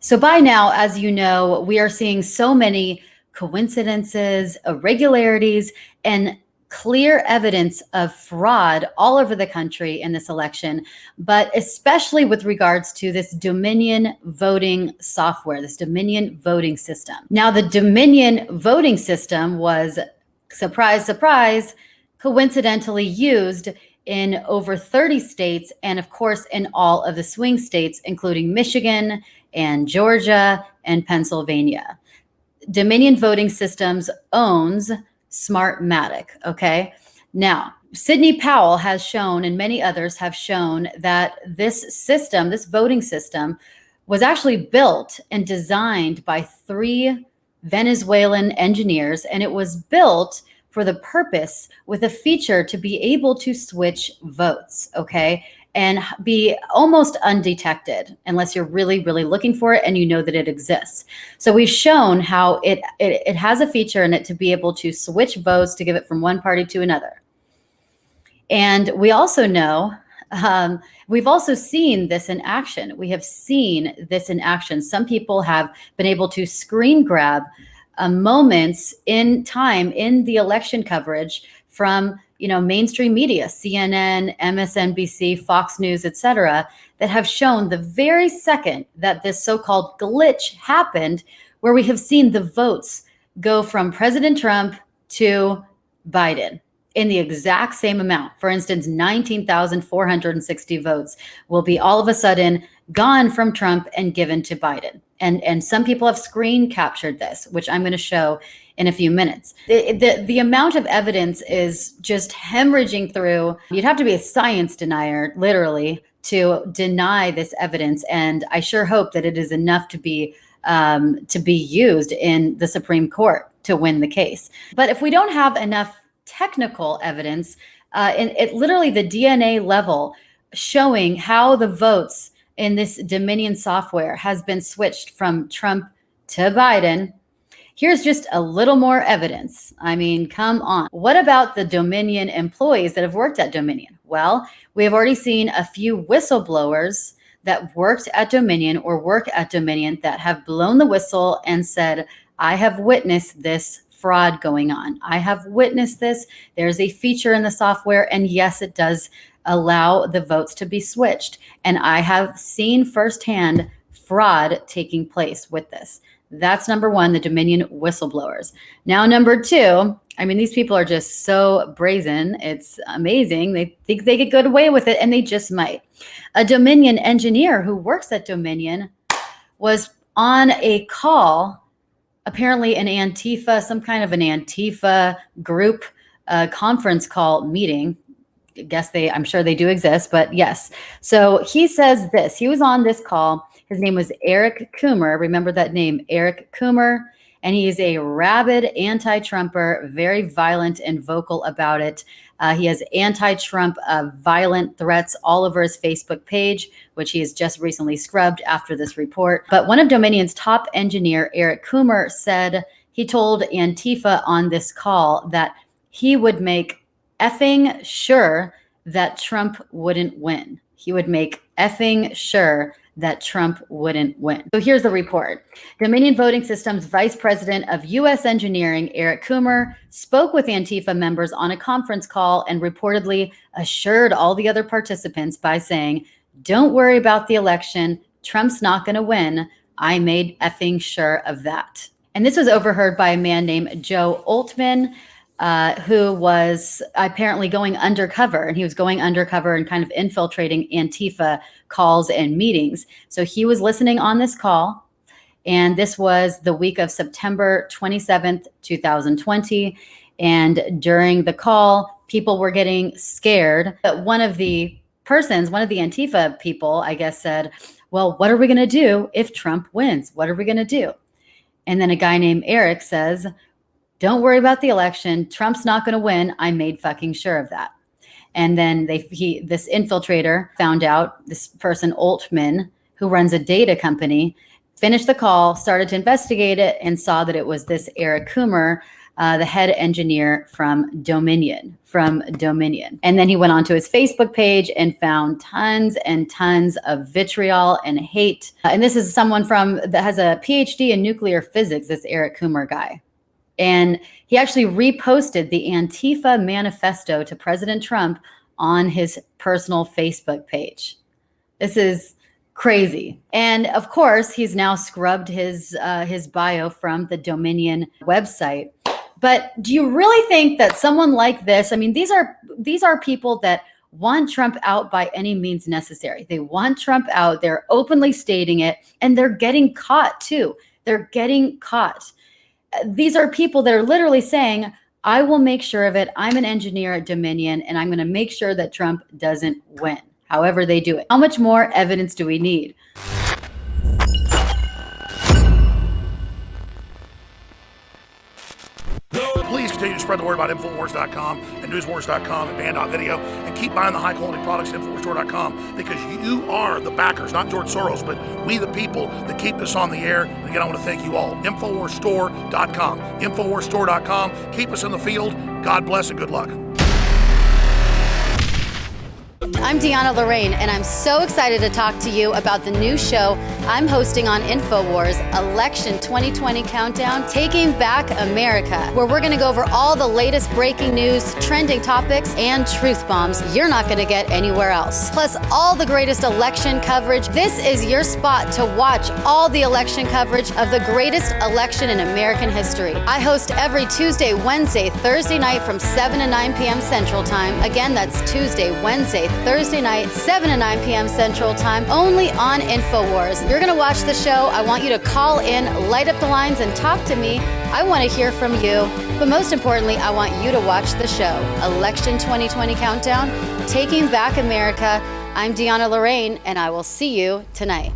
So by now, as you know, we are seeing so many coincidences, irregularities, and clear evidence of fraud all over the country in this election, but especially with regards to this Dominion voting software, this Dominion voting system. Now, the Dominion voting system was, surprise, surprise, coincidentally used in over 30 states, and of course, in all of the swing states, including Michigan and Georgia and Pennsylvania. Dominion Voting Systems owns Smartmatic, okay? Now, Sidney Powell has shown, and many others have shown, that this system, this voting system, was actually built and designed by 3 Venezuelan engineers, and it was built for the purpose with a feature to be able to switch votes, okay? And be almost undetected unless you're really, really looking for it and you know that it exists. So we've shown how it has a feature in it to be able to switch votes to give it from one party to another. And we also know, we've also seen this in action. We have seen this in action. Some people have been able to screen grab moments in time in the election coverage from mainstream media, CNN, MSNBC, Fox News, etc., that have shown the very second that this so-called glitch happened, where we have seen the votes go from President Trump to Biden in the exact same amount. For instance, 19,460 votes will be all of a sudden gone from Trump and given to Biden. And some people have screen captured this, which I'm going to show in a few minutes. The amount of evidence is just hemorrhaging through. You'd have to be a science denier, literally, to deny this evidence. And I sure hope that it is enough to be used in the Supreme Court to win the case. But if we don't have enough technical evidence, literally the DNA level showing how the votes in this Dominion software has been switched from Trump to Biden, here's just a little more evidence. I mean, come on. What about the Dominion employees that have worked at Dominion? Well, we have already seen a few whistleblowers that worked at Dominion or work at Dominion that have blown the whistle and said, I have witnessed this fraud going on. I have witnessed this. There's a feature in the software, and yes, it does allow the votes to be switched. And I have seen firsthand fraud taking place with this. That's number one, the Dominion whistleblowers. Now, number two, I mean, these people are just so brazen. It's amazing. They think they could get away with it, and they just might. A Dominion engineer who works at Dominion was on a call, apparently an Antifa, some kind of an Antifa group conference call meeting. I'm sure they do exist, but yes. So he says this, he was on this call. His name was Eric Coomer. Remember that name, Eric Coomer. And he is a rabid anti-Trumper, very violent and vocal about it. He has anti-Trump violent threats all over his Facebook page, which he has just recently scrubbed after this report. But one of Dominion's top engineer, Eric Coomer, said he told Antifa on this call that he would make effing sure that Trump wouldn't win. He would make effing sure that Trump wouldn't win. So here's the report. Dominion Voting Systems Vice President of U.S. Engineering, Eric Coomer, spoke with Antifa members on a conference call and reportedly assured all the other participants by saying, don't worry about the election. Trump's not going to win. I made effing sure of that. And this was overheard by a man named Joe Oltmann, who was apparently going undercover, and he was going undercover and kind of infiltrating Antifa calls and meetings. So he was listening on this call, and this was the week of September 27th, 2020. And during the call, people were getting scared. But one of the Antifa people, I guess, said, well, what are we going to do if Trump wins? What are we going to do? And then a guy named Eric says, don't worry about the election. Trump's not going to win. I made fucking sure of that. And then this infiltrator found out, this person, Oltmann, who runs a data company, finished the call, started to investigate it, and saw that it was this Eric Coomer the head engineer from Dominion. And then he went onto his Facebook page and found tons and tons of vitriol and hate. And this is someone that has a PhD in nuclear physics, this Eric Coomer guy. And he actually reposted the Antifa manifesto to President Trump on his personal Facebook page. This is crazy. And of course, he's now scrubbed his bio from the Dominion website. But do you really think that someone like this, I mean, these are people that want Trump out by any means necessary. They want Trump out. They're openly stating it, and they're getting caught too. They're getting caught. These are people that are literally saying, I will make sure of it. I'm an engineer at Dominion, and I'm going to make sure that Trump doesn't win, however they do it. How much more evidence do we need? Please continue to spread the word about Infowars.com and Newswars.com and Band.video, and keep buying the high-quality products at InfoWarsStore.com, because you are the backers, not George Soros, but we the people that keep this on the air. And again, I want to thank you all. InfoWarsStore.com. InfoWarsStore.com. Keep us in the field. God bless and good luck. I'm Deanna Lorraine, and I'm so excited to talk to you about the new show I'm hosting on InfoWars, Election 2020 Countdown, Taking Back America, where we're going to go over all the latest breaking news, trending topics, and truth bombs you're not going to get anywhere else. Plus, all the greatest election coverage. This is your spot to watch all the election coverage of the greatest election in American history. I host every Tuesday, Wednesday, Thursday night from 7 to 9 p.m. Central Time. Again, that's Tuesday, Wednesday, Thursday night, 7 to 9 p.m. Central Time, only on InfoWars. You're going to watch the show. I want you to call in, light up the lines, and talk to me. I want to hear from you. But most importantly, I want you to watch the show, Election 2020 Countdown, Taking Back America. I'm Deanna Lorraine, and I will see you tonight.